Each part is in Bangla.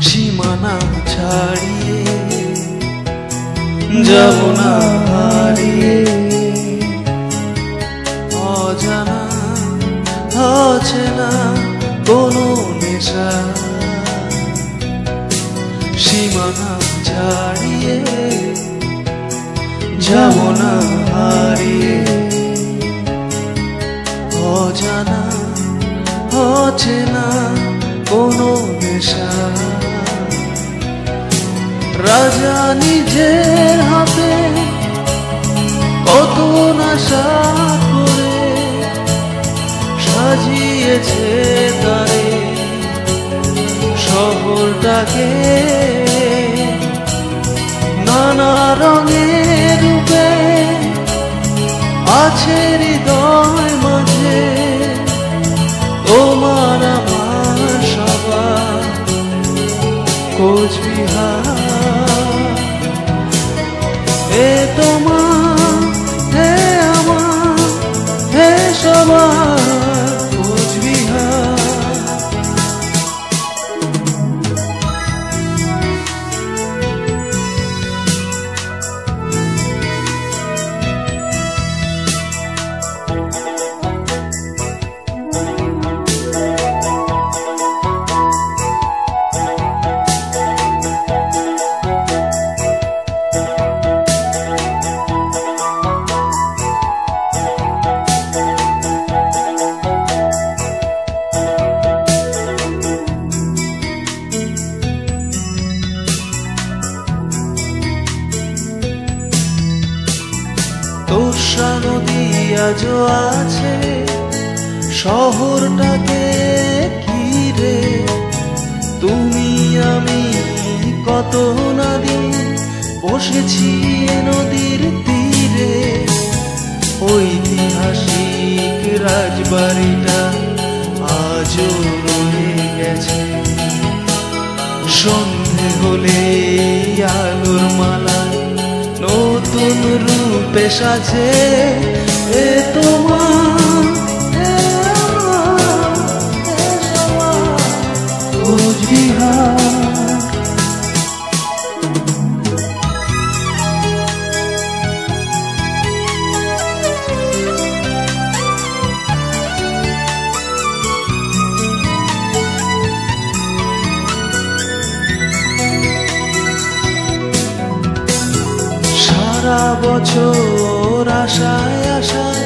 সীমানা ছাড়িয়ে যাব না হারিয়ে। অজানা অচেনা কোনো নেশা সীমানা ছাড়িয়ে যাব না হারিয়ে। অজানা অচেনা কোনো নেশা রাজা নিজের হাতে কত নেশা করে সাজিয়েছে তারে শহরটাকে নানা রঙের রূপে আছে হৃদয় মাঝে তোমার আমার সবার কোচবিহার। এ তোমার হে আমার হে সবার কোচবিহার। তোষা নদী আজও আছে শহরটাকে ঘিরে। তুমি আমি কত না দিন বসেছি নদীর তীরে। ঐতিহাসিক রাজবাড়িটা আজও রয়ে গেছে। সন্ধে হলে আলোর মালা নতুন রূপে সাজে। এ তোমার কোচবিহার। সারা বছর আশায় আশায়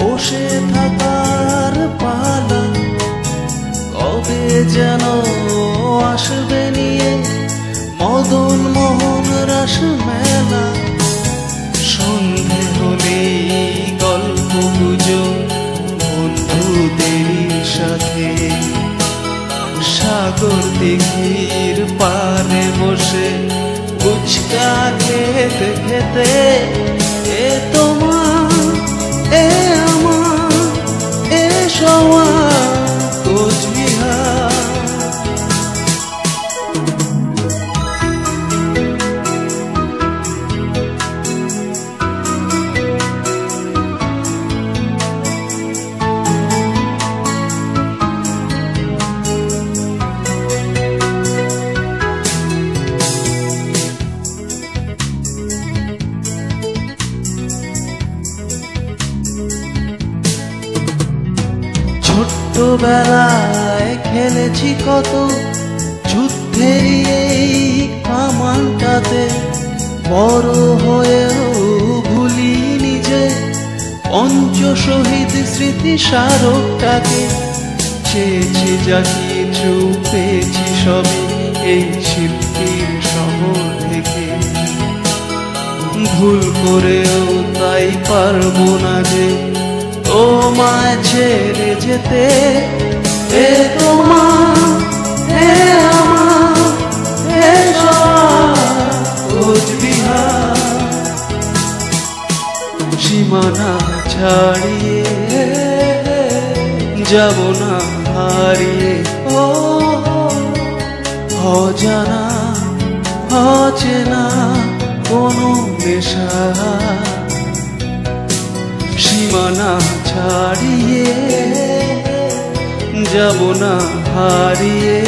বসে থাকার পালা কবে যেন আসবে নিয়ে মদন মোহন রাস মেলা। সন্ধে হলেই গল্প গুজব বন্ধুদের সাথে সাগর দিঘির পারে বসে ফুচকা খেতে খেতে। এ তোমার এ আমার এ সবার কোচবিহার। ছোট্টবেলায় খেলেছি কত যুদ্ধের এই কামানটাতে। বড় হয়েও ভুলিনি যে পঞ্চ শহীদ স্মৃতি স্মারকটাকে। চেয়েছি যা কিছু পেয়েছি সবই এই শিল্পীর শহর থেকে। ভুল করেও তাই পারবো না যে তোমায় ছেড়ে যেতে। এ তোমার হে আমার হে সবার কোচবিহার। সীমানা ছাড়িয়ে যাব না হারিয়ে। ও অজানা অচেনা কোনো নেশা সীমানা ছাড়িয়ে যাব না হারিয়ে।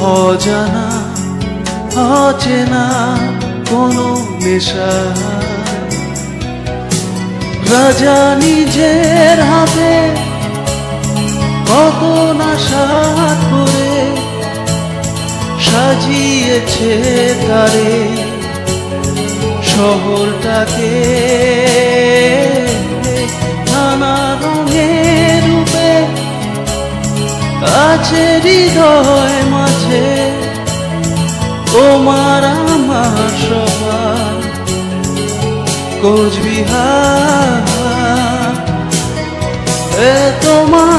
অজানা অচেনা কোনো নেশা রাজা নিজের হাতে কত না সাত করে সাজিয়েছে তারে শহরটাকে নানা রঙের রূপে আছে হৃদয় মাঝে তোমার আমার সবার কোচবিহার তোমার